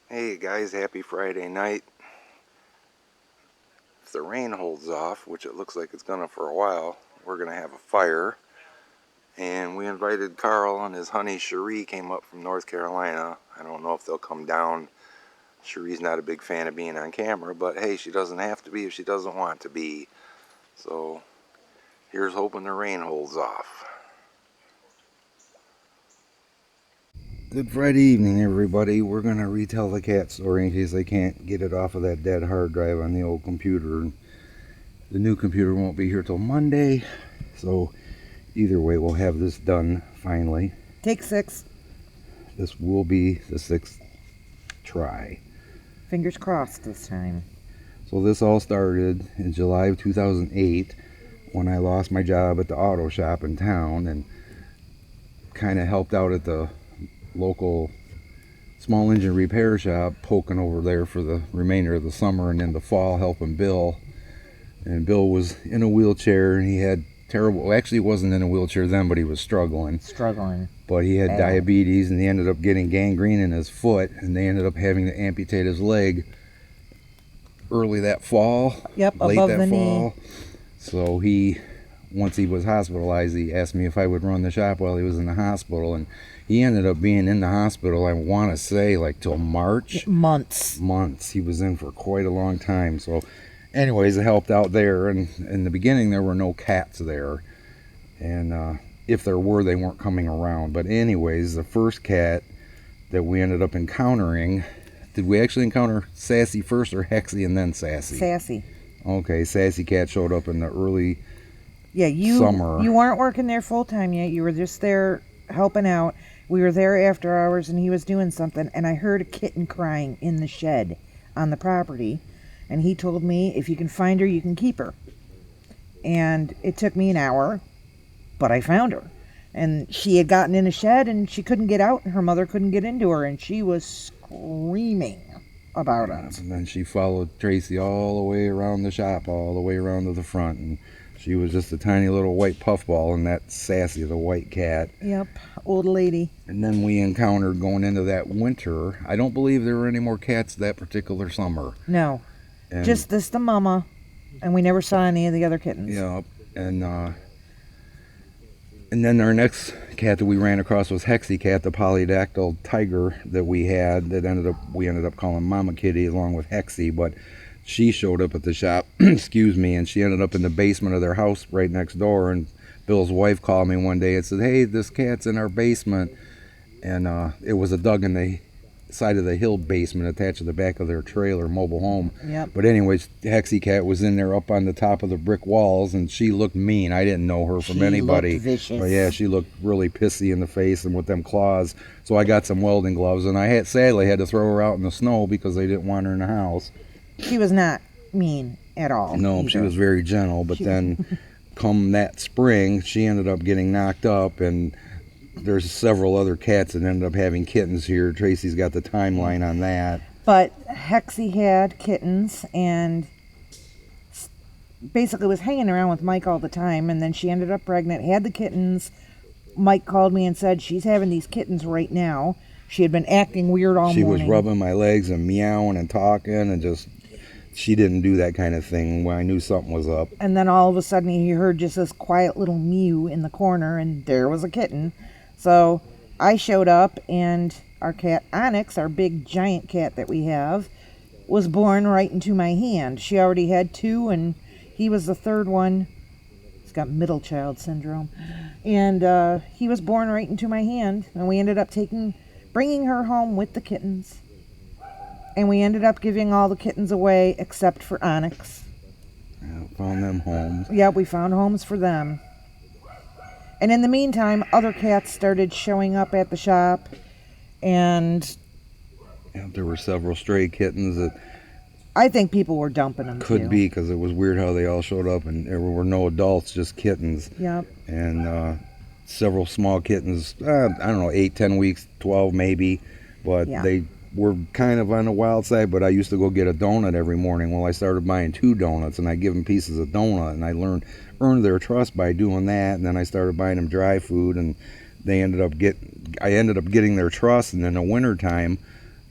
Hey guys, happy Friday night. If the rain holds off, which it looks like it's gonna for a while, we're gonna have a fire. And we invited Carl and his honey Cherie came up from North Carolina. I don't know if they'll come down. Cherie's not a big fan of being on camera, but hey, she doesn't have to be if she doesn't want to be. So here's hoping the rain holds off. Good Friday evening, everybody. We're going to retell the cat story in case I can't get it off of that dead hard drive on the old computer. The new computer won't be here till Monday, so either way, we'll have this done finally. Take 6. This will be the 6th try. Fingers crossed this time. So this all started in July of 2008 when I lost my job at the auto shop in town and kind of helped out at the local small engine repair shop, poking over there for the remainder of the summer, and in the fall helping Bill. And Bill was in a wheelchair and he had terrible, actually he wasn't in a wheelchair then, but he was struggling, but he had diabetes and he ended up getting gangrene in his foot, and they ended up having to amputate his leg early that fall. Yep, late above that the fall. knee. So once he was hospitalized, he asked me if I would run the shop while he was in the hospital, and he ended up being in the hospital, I want to say, like till March. Months. He was in for quite a long time. So anyways, I helped out there, and in the beginning there were no cats there, and if there were, they weren't coming around. But anyways, the first cat that we ended up encountering, did we actually encounter Sassy first or Hexy and then Sassy? Sassy. Okay, Sassy cat showed up in the early summer. You weren't working there full time yet. You were just there helping out. We were there after hours and he was doing something, and I heard a kitten crying in the shed on the property, and he told me, if you can find her, you can keep her. And it took me an hour, but I found her. And she had gotten in a shed and she couldn't get out, and her mother couldn't get into her, and she was screaming about us. And then she followed Tracy all the way around the shop, all the way around to the front, and she was just a tiny little white puffball, and that's Sassy, the white cat. Yep, old lady. And then we encountered, going into that winter, I don't believe there were any more cats that particular summer. No, and just this, the mama, and we never saw any of the other kittens. Yep, and then our next cat that we ran across was Hexy Cat, the polydactyl tiger that we had, that we ended up calling Mama Kitty along with Hexy, but she showed up at the shop, excuse me, and she ended up in the basement of their house right next door, and Bill's wife called me one day and said, hey, this cat's in our basement, and it was a dug in the side of the hill basement attached to the back of their trailer mobile home. Yep. But anyways, Hexy Cat was in there up on the top of the brick walls, and she looked mean. I didn't know her from anybody. Looked vicious. But yeah, she looked really pissy in the face and with them claws. So I got some welding gloves, and I sadly had to throw her out in the snow because they didn't want her in the house. She was not mean at all. No, either. She was very gentle, but then come that spring, she ended up getting knocked up, and there's several other cats that ended up having kittens here. Tracy's got the timeline on that. But Hexy had kittens and basically was hanging around with Mike all the time, and then she ended up pregnant, had the kittens. Mike called me and said she's having these kittens right now. She had been acting weird all morning. She was rubbing my legs and meowing and talking, and she didn't do that kind of thing when I knew something was up. And then all of a sudden he heard just this quiet little mew in the corner, and there was a kitten. So I showed up, and our cat Onyx, our big giant cat that we have, was born right into my hand. She already had 2, and he was the 3rd one. He's got middle child syndrome. And he was born right into my hand, and we ended up bringing her home with the kittens. And we ended up giving all the kittens away except for Onyx. Yeah, found them homes. Yeah, we found homes for them. And in the meantime, other cats started showing up at the shop, and there were several stray kittens that I think people were dumping them could too. be, because it was weird how they all showed up, and there were no adults, just kittens. Yep. And several small kittens, I don't know, 8, 10 weeks, 12 maybe, but they were kind of on the wild side. But I used to go get a donut every morning. Well, I started buying 2 donuts, and I give them pieces of donut, and I earned their trust by doing that. And then I started buying them dry food, and I ended up getting their trust. And in the wintertime,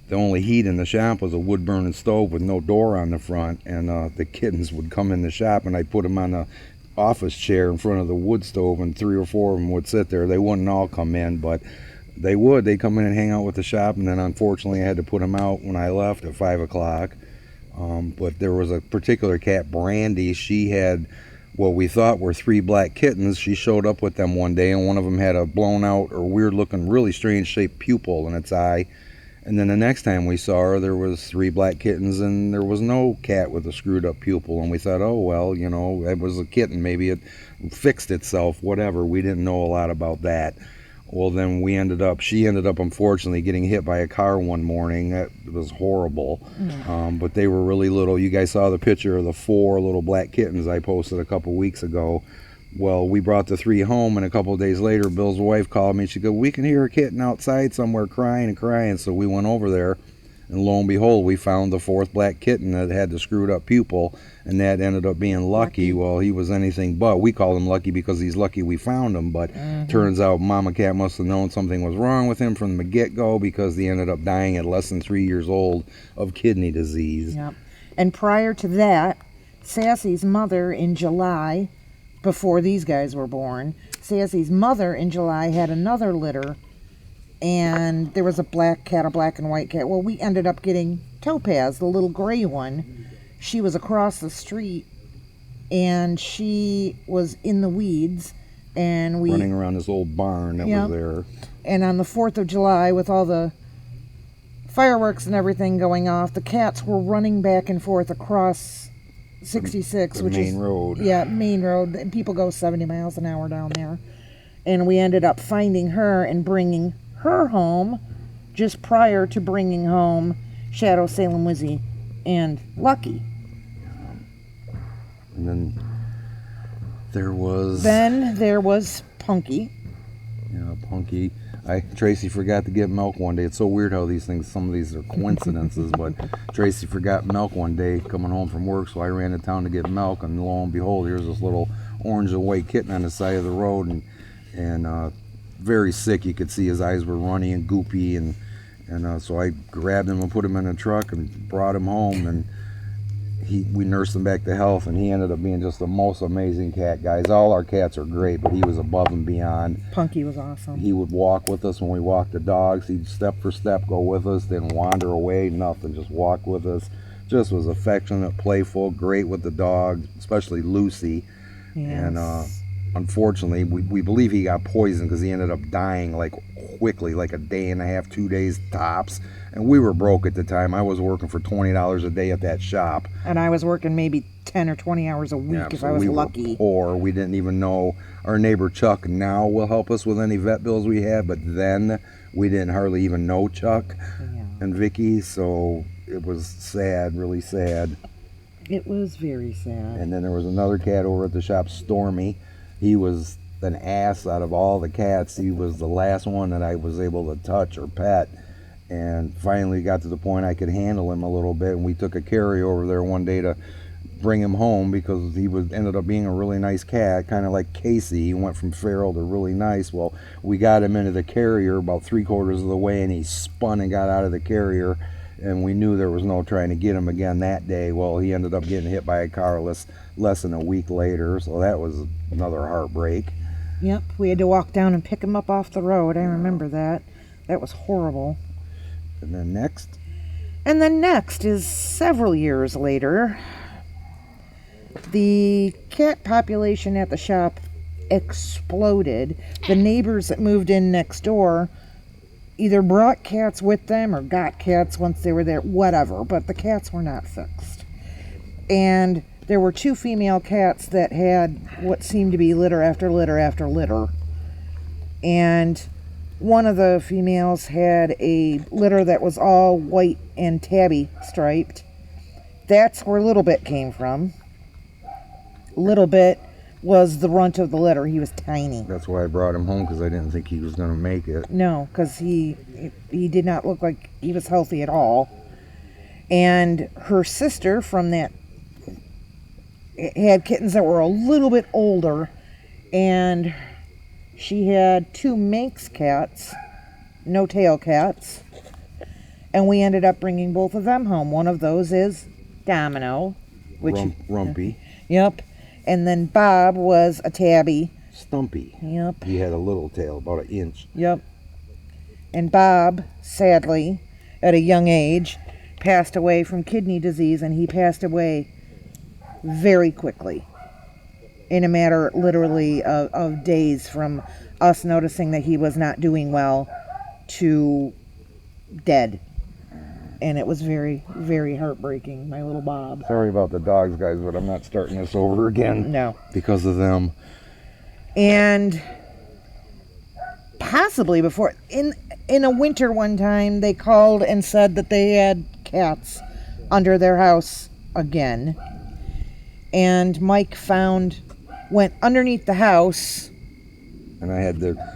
the only heat in the shop was a wood burning stove with no door on the front, and the kittens would come in the shop, and I'd put them on the office chair in front of the wood stove, and 3 or 4 of them would sit there. They wouldn't all come in, but they'd come in and hang out with the shop. And then unfortunately I had to put them out when I left at 5 o'clock. But there was a particular cat, Brandy. She had what we thought were 3 black kittens. She showed up with them one day, and one of them had a blown out or weird looking, really strange shaped pupil in its eye. And then the next time we saw her, there was 3 black kittens, and there was no cat with a screwed up pupil. And we thought, oh well, it was a kitten, maybe it fixed itself, whatever. We didn't know a lot about that. Well, then she ended up unfortunately getting hit by a car one morning. That was horrible. But they were really little. You guys saw the picture of the 4 little black kittens I posted a couple weeks ago. Well, we brought the 3 home, and a couple of days later, Bill's wife called me. She goes, we can hear a kitten outside somewhere crying and crying. So we went over there, and lo and behold, we found the 4th black kitten that had the screwed up pupil, and that ended up being Lucky. Well, he was anything but. We call him Lucky because he's lucky we found him, but turns out Mama Cat must have known something was wrong with him from the get-go, because he ended up dying at less than 3 years old of kidney disease. Yep. And prior to that, Sassy's mother in July, before these guys were born, Sassy's mother in July had another litter, and there was a black cat, a black and white cat. Well, we ended up getting Topaz, the little gray one. She was across the street, and she was in the weeds, and we running around this old barn that was there. And on the 4th of July, with all the fireworks and everything going off, the cats were running back and forth across 66, the which main is road. Yeah, main road. People go 70 miles an hour down there. And we ended up finding her and bringing her home just prior to bringing home Shadow, Salem Wizzy, and Lucky. And then there was Punky. Yeah, Punky. Tracy forgot to get milk one day. It's so weird how some of these are coincidences, but Tracy forgot milk one day coming home from work, so I ran to town to get milk, and lo and behold, here's this little orange and white kitten on the side of the road, and very sick. You could see his eyes were runny and goopy, and so I grabbed him and put him in a truck and brought him home, and we nursed him back to health, and he ended up being just the most amazing cat, guys. All our cats are great, but he was above and beyond. Punky was awesome. He would walk with us when we walked the dogs. He'd step for step go with us, didn't wander away, nothing, just walk with us. Just was affectionate, playful, great with the dog, especially Lucy. Yes. And unfortunately, we believe he got poisoned because he ended up dying like quickly, like a day and a half, 2 days tops. And we were broke at the time. I was working for $20 a day at that shop. And I was working maybe 10 or 20 hours a week if I was lucky. Were poor. We didn't even know. Our neighbor Chuck now will help us with any vet bills we had, but then we didn't hardly even know Chuck and Vicky, so it was sad, really sad. It was very sad. And then there was another cat over at the shop, Stormy. He was an ass out of all the cats. He was the last one that I was able to touch or pet. And finally got to the point I could handle him a little bit, and we took a carrier over there one day to bring him home because he ended up being a really nice cat, kind of like Casey. He went from feral to really nice. Well, we got him into the carrier about 3/4 of the way, and he spun and got out of the carrier, and we knew there was no trying to get him again that day. Well, he ended up getting hit by a car less than a week later, so that was another heartbreak. Yep, we had to walk down and pick him up off the road. I remember that. That was horrible. And then next? And then next is several years later. The cat population at the shop exploded. The neighbors that moved in next door either brought cats with them or got cats once they were there, whatever, but the cats were not fixed. And there were 2 female cats that had what seemed to be litter after litter after litter. And one of the females had a litter that was all white and tabby striped. That's where Little Bit came from. Little Bit was the runt of the litter. He was tiny. That's why I brought him home, because I didn't think he was going to make it. No, because he did not look like he was healthy at all. And her sister from that had kittens that were a little bit older, and she had 2 Manx cats, no tail cats, And we ended up bringing both of them home. One of those is Domino, which Rumpy. Yep. And then Bob was a tabby. Stumpy. Yep. He had a little tail, about an inch. Yep. And Bob, sadly, at a young age, passed away from kidney disease, and he passed away very quickly. In a matter, literally, of days from us noticing that he was not doing well to dead. And it was very, very heartbreaking, my little Bob. Sorry about the dogs, guys, but I'm not starting this over again. No. Because of them. And possibly before, in a winter one time, they called and said that they had cats under their house again. And Mike went underneath the house. And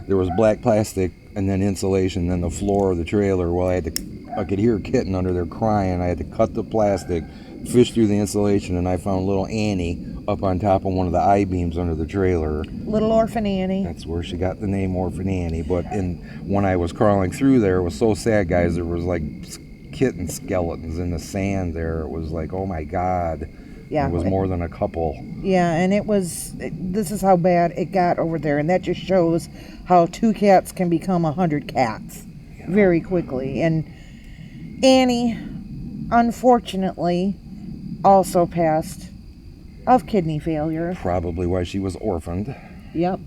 there was black plastic and then insulation, then the floor of the trailer. Well, I could hear a kitten under there crying. I had to cut the plastic, fish through the insulation, and I found little Annie up on top of one of the I-beams under the trailer. Little Orphan Annie. That's where she got the name Orphan Annie. But when I was crawling through there, it was so sad, guys. There was like kitten skeletons in the sand there. It was like, oh my God. Yeah. It was more than a couple. Yeah, and this is how bad it got over there. And that just shows how 2 cats can become 100 cats very quickly. And Annie, unfortunately, also passed of kidney failure. Probably why she was orphaned. Yep.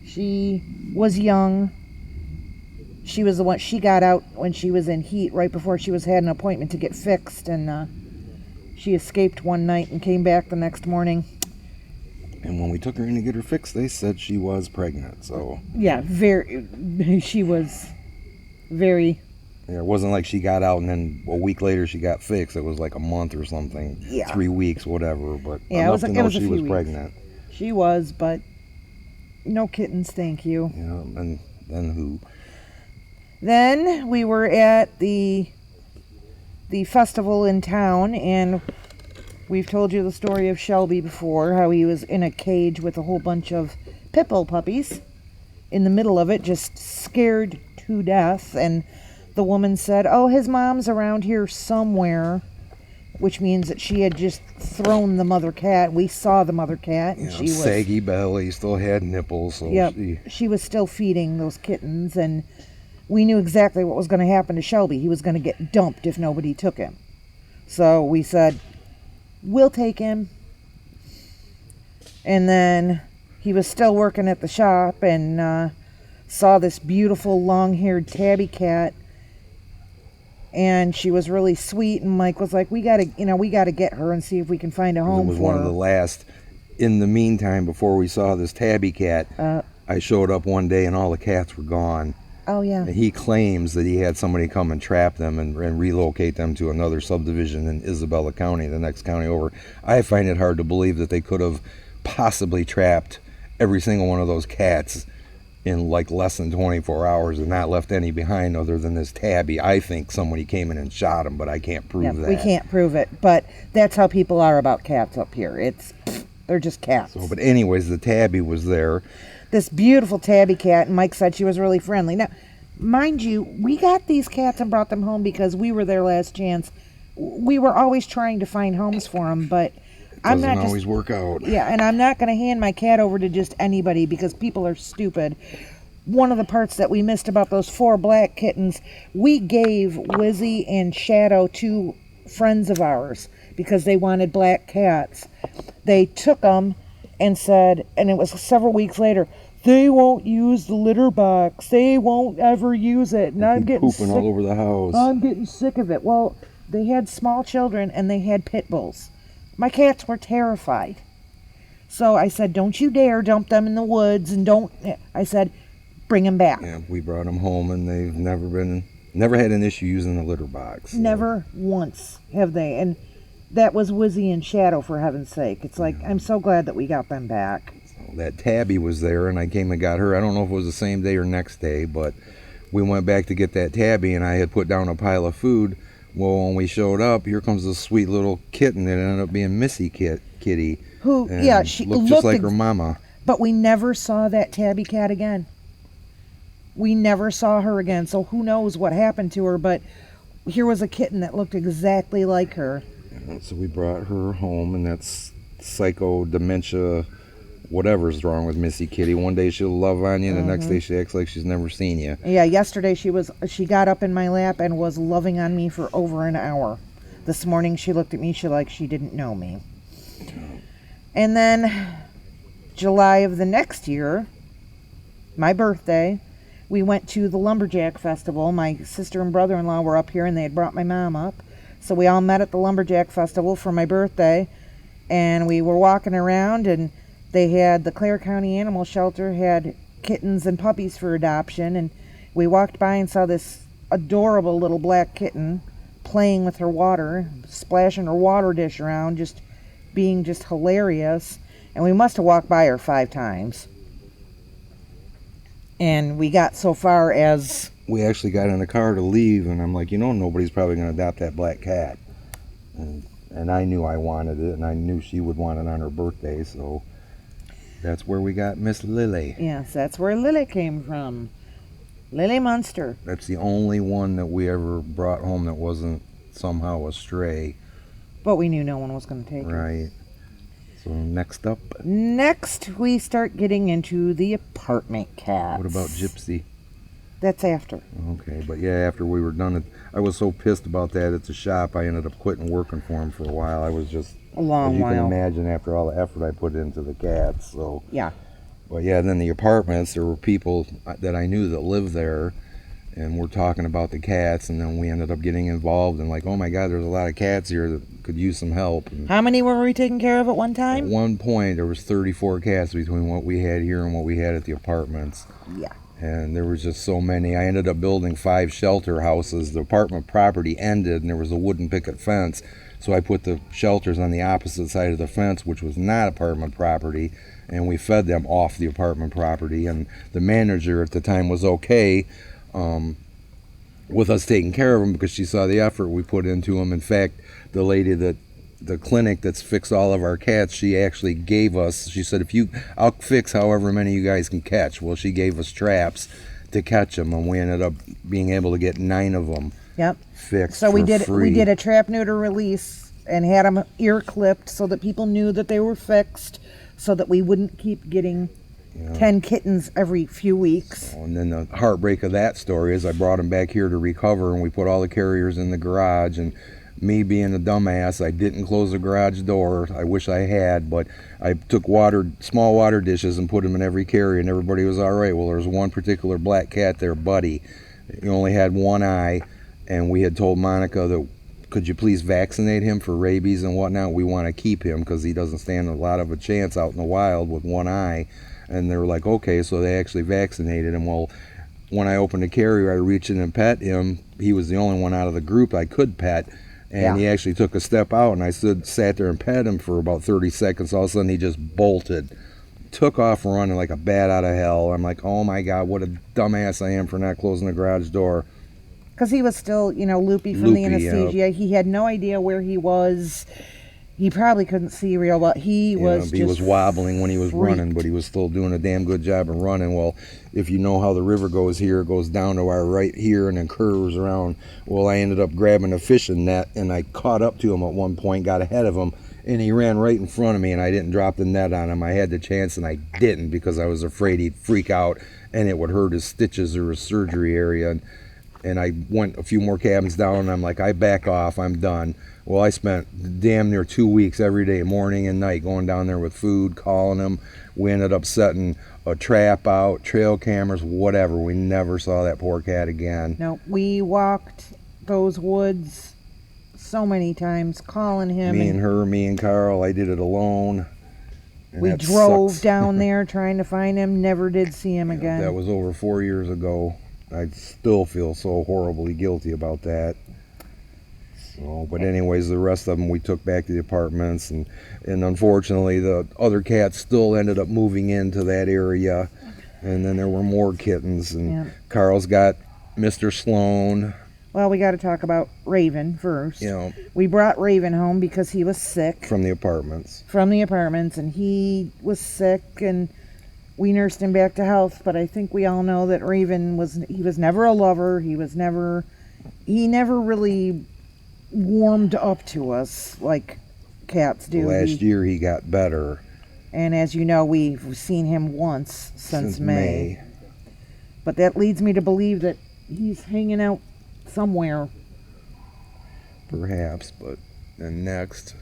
She was young. She was the one, she got out when she was in heat right before she had an appointment to get fixed, and she escaped one night and came back the next morning. And when we took her in to get her fixed, they said she was pregnant, so... Yeah, she was very... Yeah, it wasn't like she got out and then a week later she got fixed. It was like a month or something. Yeah. 3 weeks, whatever, but yeah, enough to know she was pregnant. She was, but no kittens, thank you. Yeah, and then who? Then we were at the festival in town, and we've told you the story of Shelby before, how he was in a cage with a whole bunch of pit bull puppies in the middle of it, just scared to death. And the woman said, oh, his mom's around here somewhere, which means that she had just thrown the mother cat. We saw the mother cat, and Yeah, she was saggy belly, still had nipples. So yep, she was still feeding those kittens, and we knew exactly what was going to happen to Shelby. He was going to get dumped if nobody took him. So we said, we'll take him. And then he was still working at the shop and saw this beautiful long-haired tabby cat. And she was really sweet, and Mike was like, we gotta get her and see if we can find a home for her. It was one of the last. In the meantime, before we saw this tabby cat, I showed up one day and all the cats were gone. Oh, yeah. And he claims that he had somebody come and trap them and relocate them to another subdivision in Isabella County, the next county over. I find it hard to believe that they could have possibly trapped every single one of those cats in like less than 24 hours and not left any behind other than this tabby. I think somebody came in and shot him, but I can't prove that. We can't prove it, but that's how people are about cats up here. They're just cats. So, but anyways, the tabby was there. This beautiful tabby cat, and Mike said she was really friendly. Now, mind you, we got these cats and brought them home because we were their last chance. We were always trying to find homes for them, but I'm not doesn't always work out. Yeah, and I'm not going to hand my cat over to just anybody because people are stupid. One of the parts that we missed about those 4 black kittens, we gave Wizzy and Shadow to friends of ours because they wanted black cats. They took them and said, and it was several weeks later, they won't use the litter box. They won't ever use it. And I'm getting pooping all over the house. I'm getting sick of it. Well, they had small children and they had pit bulls. My cats were terrified. So I said, don't you dare dump them in the woods, and I said, bring them back. Yeah, we brought them home and they've never had an issue using the litter box. So. Never once have they. And that was Wizzy and Shadow, for heaven's sake. It's like, I'm so glad that we got them back. So that tabby was there and I came and got her. I don't know if it was the same day or next day, but we went back to get that tabby and I had put down a pile of food. Well, when we showed up, here comes this sweet little kitten that ended up being Missy Kitty. Who, yeah, she looked just like her mama. But we never saw that tabby cat again. We never saw her again, so who knows what happened to her. But here was a kitten that looked exactly like her. So we brought her home, and that's psycho dementia, whatever's wrong with Missy Kitty. One day she'll love on you, and the next day she acts like she's never seen you. Yeah, yesterday she got up in my lap and was loving on me for over an hour. This morning she looked at me, she didn't know me. And then July of the next year, my birthday, we went to the Lumberjack Festival. My sister and brother-in-law were up here, and they had brought my mom up. So we all met at the Lumberjack Festival for my birthday, and we were walking around, and they had, the Clare County Animal Shelter had kittens and puppies for adoption, and we walked by and saw this adorable little black kitten playing with her water, splashing her water dish around, just being just hilarious. And we must have walked by her 5 times. And we got so far as... We actually got in the car to leave, and I'm like, nobody's probably going to adopt that black cat. And I knew I wanted it, and I knew she would want it on her birthday, so that's where we got Miss Lily. Yes, that's where Lily came from. Lily Munster. That's the only one that we ever brought home that wasn't somehow a stray. But we knew no one was going to take her. Right. So next up. Next, we start getting into the apartment cats. What about Gypsy? That's after. Okay, but yeah, after we were done, I was so pissed about that at the shop, I ended up quitting working for him for a while. I was just, a long as you while. can imagine, after all the effort I put into the cats. So yeah. But yeah, then the apartments, there were people that I knew that lived there, and we're talking about the cats, and then we ended up getting involved and like, oh my God, there's a lot of cats here that could use some help. And how many were we taking care of at one at time? one point, there was 34 cats between what we had here and what we had at the apartments. Yeah. And there was just so many. I ended up building 5 shelter houses. The apartment property ended, and there was a wooden picket fence. So I put the shelters on the opposite side of the fence, which was not apartment property, and we fed them off the apartment property. And the manager at the time was okay with us taking care of them because she saw the effort we put into them. In fact, the lady that the clinic that's fixed all of our cats, she actually gave us, she said, I'll fix however many you guys can catch. Well, she gave us traps to catch them, and we ended up being able to get 9 of them fixed. So we free. did a trap neuter release and had them ear clipped so that people knew that they were fixed, so that we wouldn't keep getting 10 kittens every few weeks. And then the heartbreak of that story is I brought them back here to recover, and we put all the carriers in the garage, and me being a dumbass, I didn't close the garage door. I wish I had, but I took small water dishes and put them in every carrier, and everybody was all right. Well, there was one particular black cat there, Buddy. He only had one eye, and we had told Monica that, could you please vaccinate him for rabies and whatnot? We want to keep him because he doesn't stand a lot of a chance out in the wild with one eye. And they were like, okay, so they actually vaccinated him. Well, when I opened the carrier, I reached in and pet him. He was the only one out of the group I could pet. And he actually took a step out, and I sat there and pet him for about 30 seconds. All of a sudden, he just bolted, took off running like a bat out of hell. I'm like, oh my God, what a dumbass I am for not closing the garage door. Because he was still, loopy from the anesthesia. Yeah. He had no idea where he was. He probably couldn't see real well. He was wobbling when he was running, but he was still doing a damn good job of running. Well, if you know how the river goes here, it goes down to our right here and then curves around. Well, I ended up grabbing a fishing net, and I caught up to him at one point, got ahead of him, and he ran right in front of me, and I didn't drop the net on him. I had the chance, and I didn't because I was afraid he'd freak out, and it would hurt his stitches or his surgery area. And I went a few more cabins down, and I'm like, I back off, I'm done. Well, I spent damn near 2 weeks every day, morning and night, going down there with food, calling them. We ended up setting a trap out, trail cameras, whatever. We never saw that poor cat again. No, we walked those woods so many times, calling him. Me and Carl, I did it alone. We drove down there trying to find him, never did see him again. That was over 4 years ago. I still feel so horribly guilty about that. So, but anyways, the rest of them we took back to the apartments, and unfortunately the other cats still ended up moving into that area, and then there were more kittens, and Carl's got Mr. Sloan. Well, we got to talk about Raven first. We brought Raven home because he was sick. From the apartments, and he was sick, and we nursed him back to health. But I think we all know that Raven was never a lover. He was never he never really warmed up to us like cats do. Last year he got better. And as you know, we've seen him once since May. But that leads me to believe that he's hanging out somewhere. Perhaps, but then next.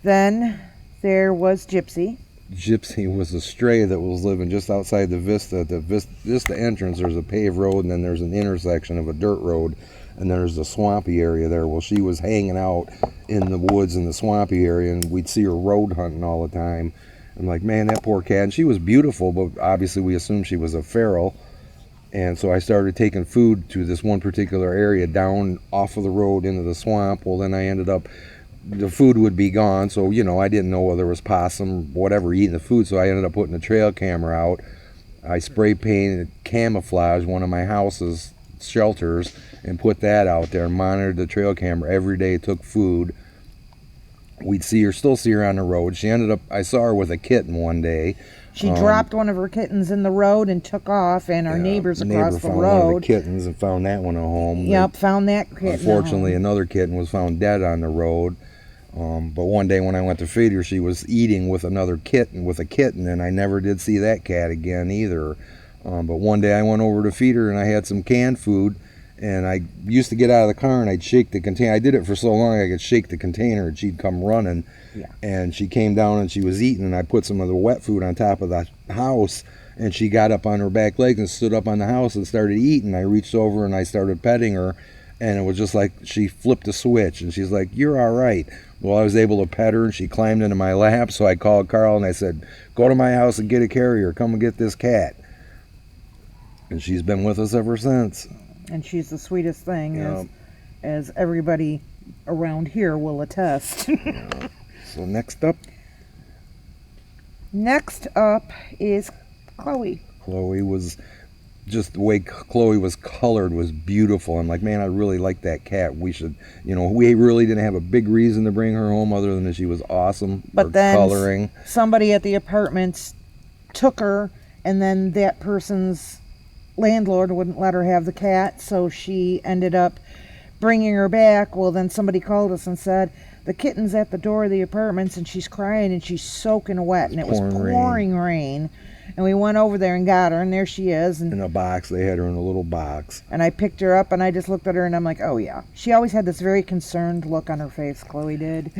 Then there was Gypsy. Gypsy was a stray that was living just outside the Vista. At the Vista entrance, there's a paved road, and then there's an intersection of a dirt road, and there's a swampy area there. Well, she was hanging out in the woods in the swampy area, and we'd see her road hunting all the time. I'm like, man, that poor cat. And she was beautiful, but obviously we assumed she was a feral. And so I started taking food to this one particular area down off of the road into the swamp. Well, then I ended up, the food would be gone, so I didn't know whether it was possum, whatever, eating the food. So I ended up putting a trail camera out. I spray painted camouflage one of my house's shelters and put that out there, monitored the trail camera every day, took food. We'd still see her on the road. She ended up, I saw her with a kitten one day. She dropped one of her kittens in the road and took off, and our neighbors across the found road. one of the kittens and found that one a home. Yep, found that kitten. Unfortunately, another kitten was found dead on the road. But one day when I went to feed her, she was eating with a kitten, and I never did see that cat again either. But one day I went over to feed her, and I had some canned food, and I used to get out of the car and I'd shake the container. I did it for so long I could shake the container, and she'd come running. Yeah. And she came down and she was eating, and I put some of the wet food on top of the house, and she got up on her back legs and stood up on the house and started eating. I reached over and I started petting her, and it was just like she flipped a switch, and she's like, "You're all right." Well, I was able to pet her, and she climbed into my lap, so I called Carl and I said, "Go to my house and get a carrier. Come and get this cat." And she's been with us ever since. And she's the sweetest thing, Yep. as everybody around here will attest. So next up, is Chloe. Chloe was just the way Chloe was colored was beautiful. I'm like, man, I really like that cat. We should, we really didn't have a big reason to bring her home other than that she was awesome. But then coloring. Somebody at the apartments took her, and then that person's landlord wouldn't let her have the cat, so she ended up bringing her back. Well, then somebody called us and said, the kitten's at the door of the apartments, and she's crying, and she's soaking wet, and it was pouring rain. And we went over there and got her, and there she is. And in a box. They had her in a little box. And I picked her up, and I just looked at her, and I'm like, oh, yeah. She always had this very concerned look on her face, Chloe did.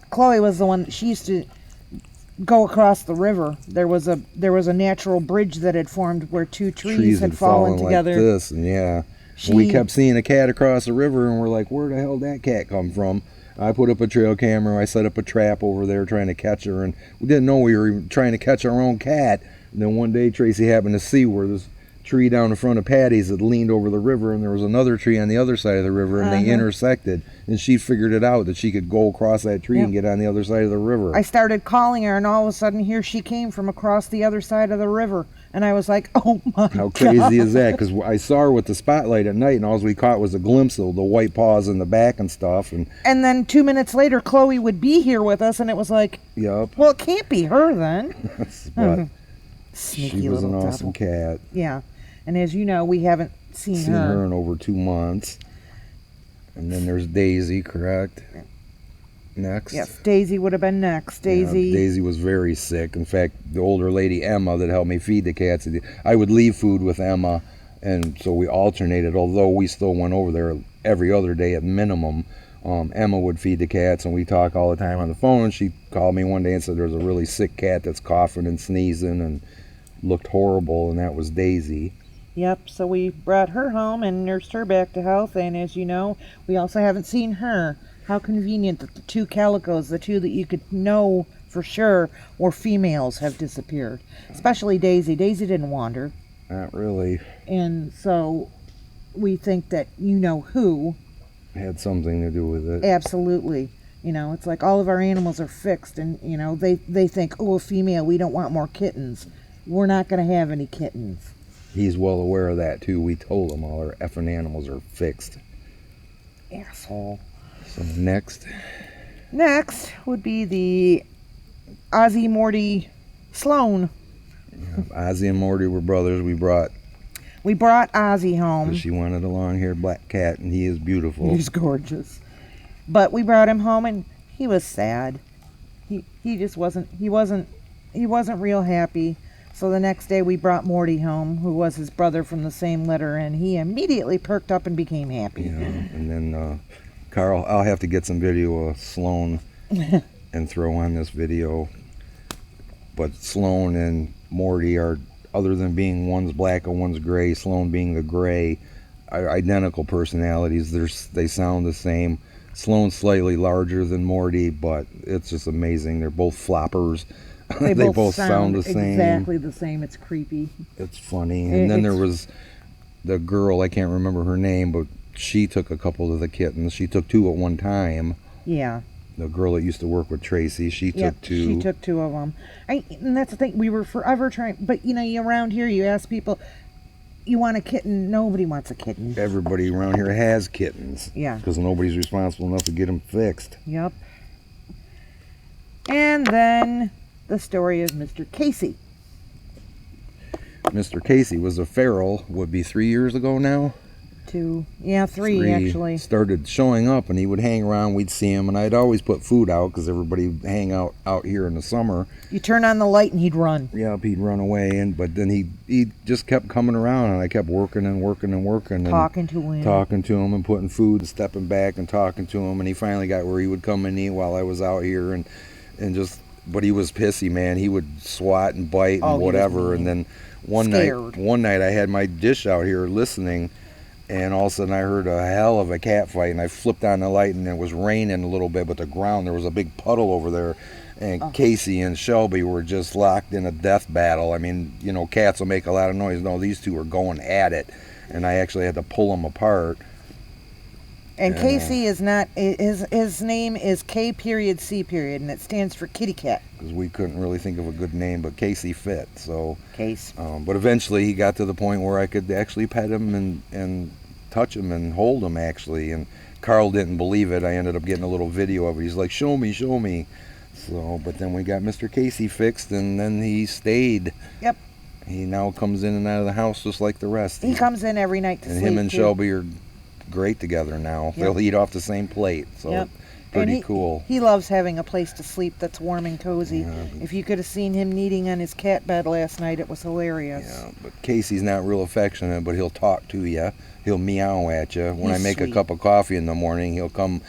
Chloe was the one, she used to go across the river. There was a natural bridge that had formed where two trees had fallen together. Like this, and we kept seeing a cat across the river, and we're like, where the hell did that cat come from? I put up a trail camera. I set up a trap over there trying to catch her, and we didn't know we were trying to catch our own cat. And then one day Tracy happened to see where this tree down in front of Patty's had leaned over the river, and there was another tree on the other side of the river, and they intersected. And she figured it out that she could go across that tree and get on the other side of the river. I started calling her, and all of a sudden here she came from across the other side of the river. And I was like, oh my God. How crazy is that? Because I saw her with the spotlight at night, and all we caught was a glimpse of the white paws in the back and stuff. And then 2 minutes later, Chloe would be here with us, and it was like, yep. Well, it can't be her then. But Sneaky she was an little awesome devil. cat. Yeah. And as you know, we haven't seen her in over 2 months. And then there's Daisy, correct? Next. Yes, Daisy would have been next. Daisy was very sick. In fact, the older lady, Emma, that helped me feed the cats, I would leave food with Emma, and so we alternated, although we still went over there every other day at minimum. Emma would feed the cats, and we talk all the time on the phone, and she called me one day and said there's a really sick cat that's coughing and sneezing and looked horrible, and that was Daisy. Yep, so we brought her home and nursed her back to health, and as you know, we also haven't seen her. How convenient that the two calicos, the two that you could know for sure were females, have disappeared. Especially Daisy. Daisy didn't wander. Not really. And so we think that who had something to do with it. Absolutely. It's like all of our animals are fixed, and, they think, oh, a female, we don't want more kittens. We're not going to have any kittens. He's well aware of that, too. We told him all our effing animals are fixed. Asshole. So next would be the Ozzy Morty Sloan. Ozzy and Morty were brothers. We brought We brought Ozzy home. 'Cause she wanted a long-haired black cat, and he is beautiful. He's gorgeous. But we brought him home, and he was sad. He just wasn't real happy. So the next day we brought Morty home, who was his brother from the same litter, and he immediately perked up and became happy. Yeah, and then Carl, I'll have to get some video of Sloan and throw on this video. But Sloan and Morty are, other than being one's black and one's gray, Sloan being the gray, are identical personalities. They sound the same. Sloan's slightly larger than Morty, but it's just amazing. They're both floppers. They both sound the same. Exactly the same. It's creepy. It's funny. And then there was the girl, I can't remember her name, but she took a couple of the kittens. She took 2 at one time. Yeah. The girl that used to work with Tracy, she took 2. She took 2 of them. And that's the thing. We were forever trying, but you around here, you ask people, you want a kitten? Nobody wants a kitten. Everybody around here has kittens. Yeah. Because nobody's responsible enough to get them fixed. Yep. And then the story of Mr. Casey. Mr. Casey was a feral, would be 3 years ago now? 2. Yeah, 3 actually. Started showing up, and he would hang around. We'd see him, and I'd always put food out because everybody would hang out here in the summer. You turn on the light and he'd run. Yep, he'd run away, but then he just kept coming around, and I kept working and Talking to him and putting food and stepping back and talking to him, and he finally got where he would come and eat while I was out here, and just, but he was pissy, man. He would swat and bite and whatever, and then one night I had my dish out here listening, and all of a sudden I heard a hell of a cat fight, and I flipped on the light, and it was raining a little bit, but the ground, there was a big puddle over there, and Casey and Shelby were just locked in a death battle. I mean, cats will make a lot of noise. No, these two were going at it, and I actually had to pull them apart. And Casey is not, his name is K.C. and it stands for kitty cat. Because we couldn't really think of a good name, but Casey fit, so. Case. But eventually he got to the point where I could actually pet him and touch him and hold him, actually. And Carl didn't believe it. I ended up getting a little video of it. He's like, show me. So, but then we got Mr. Casey fixed, and then he stayed. Yep. He now comes in and out of the house just like the rest. He comes in every night to sleep, and him and Shelby are great together now. Yep. They'll eat off the same plate, so pretty cool. He loves having a place to sleep that's warm and cozy. Yeah. If you could have seen him kneading on his cat bed last night, it was hilarious. Yeah, but Casey's not real affectionate, but he'll talk to you. He'll meow at you. When I make a cup of coffee in the morning, he'll come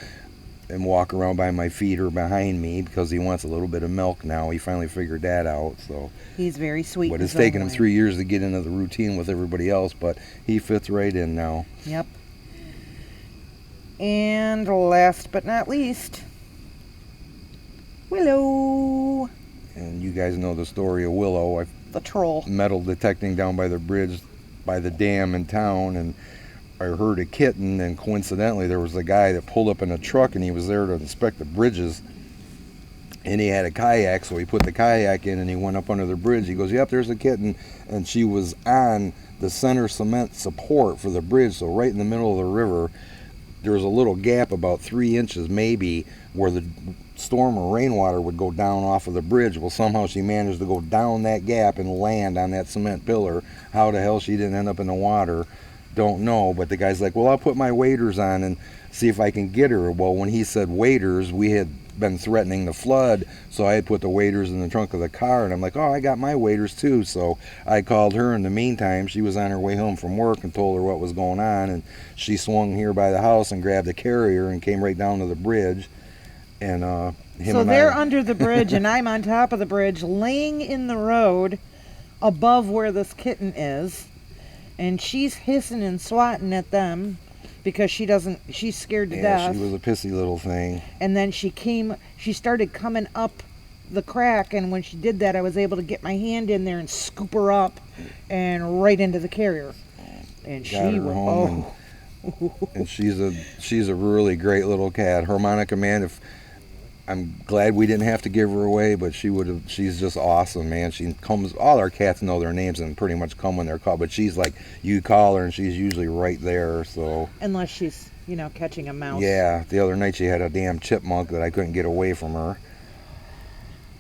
and walk around by my feet or behind me because he wants a little bit of milk now. He finally figured that out. So he's very sweet. But it's taken him 3 years to get into the routine with everybody else, but he fits right in now. Yep. And last but not least, Willow. And you guys know the story of Willow. The troll. Metal detecting down by the bridge, by the dam in town, and I heard a kitten, and coincidentally there was a guy that pulled up in a truck, and he was there to inspect the bridges, and he had a kayak, so he put the kayak in and he went up under the bridge. He goes, yep, there's a kitten, and she was on the center cement support for the bridge, so right in the middle of the river. There was a little gap about 3 inches maybe where the storm or rainwater would go down off of the bridge. Well, somehow she managed to go down that gap and land on that cement pillar. How the hell she didn't end up in the water, don't know. But the guy's like, well, I'll put my waders on and see if I can get her. Well, when he said waders, we had been threatening the flood, so I had put the waders in the trunk of the car, and I'm like, oh, I got my waders too. So I called her. In the meantime, she was on her way home from work and told her what was going on, and she swung here by the house and grabbed a carrier and came right down to the bridge. And so they're under the bridge and I'm on top of the bridge laying in the road above where this kitten is, and she's hissing and swatting at them because she's scared to death. She was a pissy little thing. And then she started coming up the crack, and when she did that, I was able to get my hand in there and scoop her up and right into the carrier. And got her home, and she's a really great little cat. Harmonica, man, I'm glad we didn't have to give her away, but she's just awesome, man. She comes, all our cats know their names and pretty much come when they're called, but she's like, you call her and she's usually right there, so. Unless she's, catching a mouse. Yeah, the other night she had a damn chipmunk that I couldn't get away from her.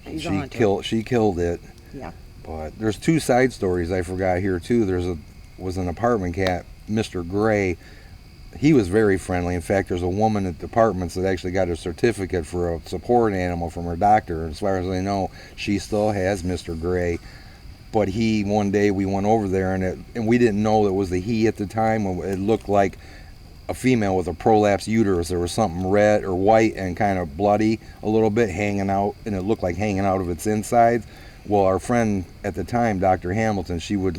She killed it. Yeah. But there's 2 side stories I forgot here too. There's was an apartment cat, Mr. Gray. He was very friendly. In fact, there's a woman at the apartments that actually got a certificate for a support animal from her doctor. As far as I know, she still has Mr. Gray. But one day we went over there, and we didn't know it was the he at the time. It looked like a female with a prolapsed uterus. There was something red or white and kind of bloody a little bit hanging out, and it looked like hanging out of its insides. Well, our friend at the time, Dr. Hamilton, she would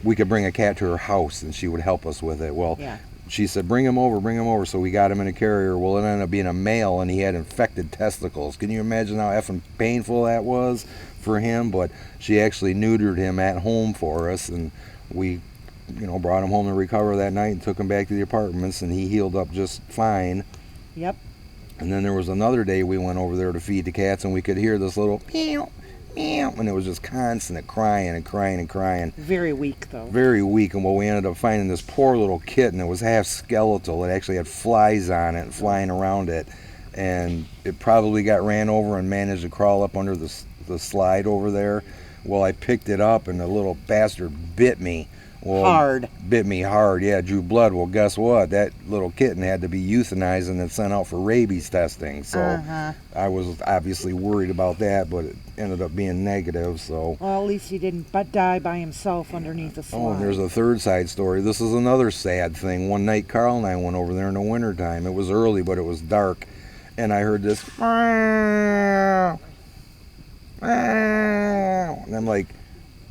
we could bring a cat to her house and she would help us with it. Well, Yeah. she said, bring him over. So we got him in a carrier. Well, it ended up being a male, and he had infected testicles. Can you imagine how effing painful that was for him? But she actually neutered him at home for us, and we, brought him home to recover that night and took him back to the apartments, and he healed up just fine. Yep. And then there was another day we went over there to feed the cats, and we could hear this little meow, meow, and it was just constant crying and crying and crying. Very weak, though. Very weak, and we ended up finding this poor little kitten. It was half skeletal. It actually had flies on it, flying around it, and it probably got ran over and managed to crawl up under the slide over there. Well, I picked it up, and the little bastard bit me. Well, Hard. Bit me hard, yeah, drew blood. Well, guess what? That little kitten had to be euthanized and then sent out for rabies testing. So I was obviously worried about that, but it ended up being negative. So. Well, at least he didn't die by himself underneath a slide. Oh, and there's a third side story. This is another sad thing. One night, Carl and I went over there in the wintertime. It was early, but it was dark, and I heard this. And I'm like,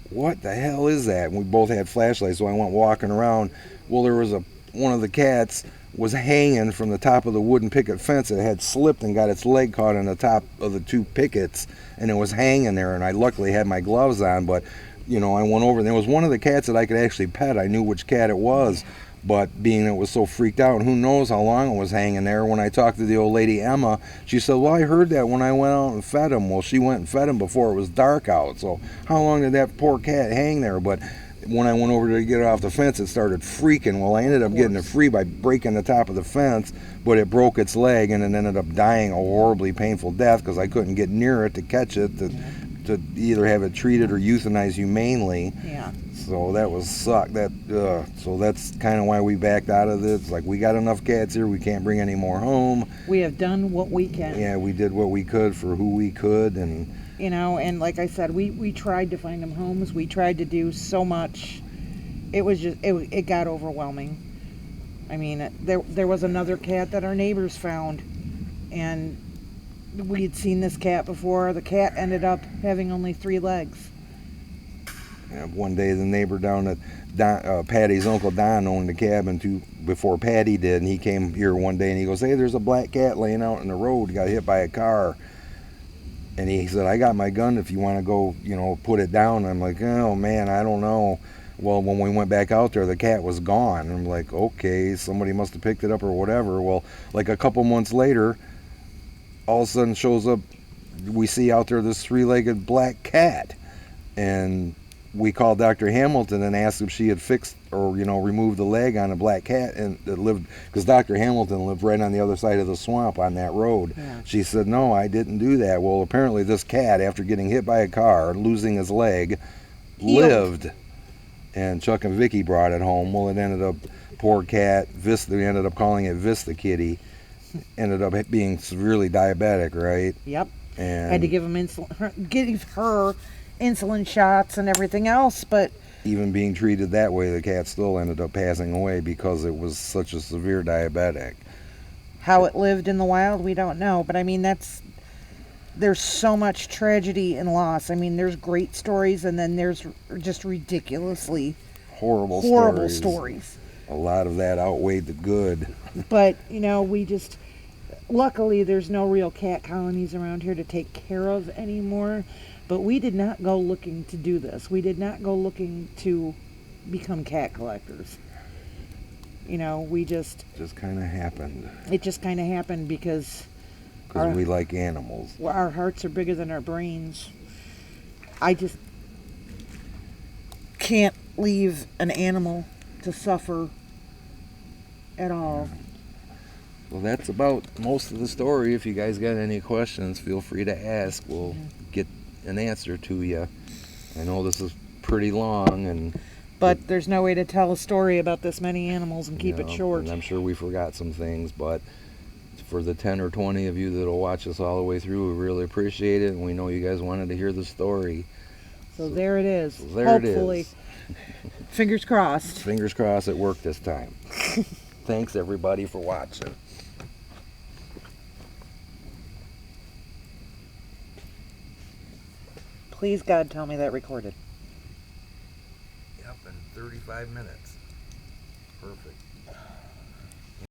what the hell is that? And we both had flashlights, so I went walking around. Well, there was one of the cats was hanging from the top of the wooden picket fence. It had slipped and got its leg caught on the top of the two pickets, and it was hanging there, and I luckily had my gloves on, but I went over, and there was one of the cats that I could actually pet. I knew which cat it was, but being it was so freaked out, who knows how long it was hanging there. When I talked to the old lady Emma, she said, well, I heard that when I went out and fed him. Well, she went and fed him before it was dark out, so how long did that poor cat hang there? But when I went over to get it off the fence, it started freaking. Well, I ended up getting it free by breaking the top of the fence, but it broke its leg, and it ended up dying a horribly painful death because I couldn't get near it to catch it, to either have it treated or euthanized humanely. Yeah. So that was suck. So that's kind of why we backed out of it. It's like, we got enough cats here. We can't bring any more home. We have done what we can. Yeah, we did what we could for who we could, and and like I said, we tried to find them homes. We tried to do so much. It was just it got overwhelming. I mean, there was another cat that our neighbors found, and we had seen this cat before. The cat ended up having only 3 legs. one day the neighbor down at Patty's Uncle Don owned the cabin before Patty did, and he came here one day and he goes, hey, there's a black cat laying out in the road, got hit by a car. And he said, I got my gun if you want to go, put it down. And I'm like, oh man, I don't know. Well, when we went back out there, the cat was gone. I'm like, okay, somebody must have picked it up or whatever. Well, like a couple months later, all of a sudden shows up, we see out there this 3-legged black cat. And we called Dr. Hamilton and asked if she had fixed or, removed the leg on a black cat and that lived, because Dr. Hamilton lived right on the other side of the swamp on that road. Yeah. She said, no, I didn't do that. Well, apparently this cat, after getting hit by a car, losing his leg, lived. And Chuck and Vicky brought it home. Well, it ended up, poor cat, Vista, we ended up calling it Vista Kitty, ended up being severely diabetic, right? Yep. And had to give her insulin shots and everything else, but even being treated that way, the cat still ended up passing away because it was such a severe diabetic. how it lived in the wild, we don't know. But I mean, there's so much tragedy and loss. I mean, there's great stories, and then there's just ridiculously horrible stories. A lot of that outweighed the good. But we just, luckily there's no real cat colonies around here to take care of anymore. But we did not go looking to do this. We did not go looking to become cat collectors. We just kind of happened. It just kind of happened because we like animals. Well, our hearts are bigger than our brains. I just can't leave an animal to suffer at all. Well, that's about most of the story. If you guys got any questions, feel free to ask. We'll get an answer to you. I know this is pretty long, and But there's no way to tell a story about this many animals and keep it Yeah, short. And I'm sure we forgot some things, but for the 10 or 20 of you that'll watch us all the way through, we really appreciate it, and we know you guys wanted to hear the story. So there it is. So there Hopefully. it is. Fingers crossed. Fingers crossed it worked this time. Thanks everybody for watching. Please, God, tell me that recorded. Yep, in 35 minutes. Perfect.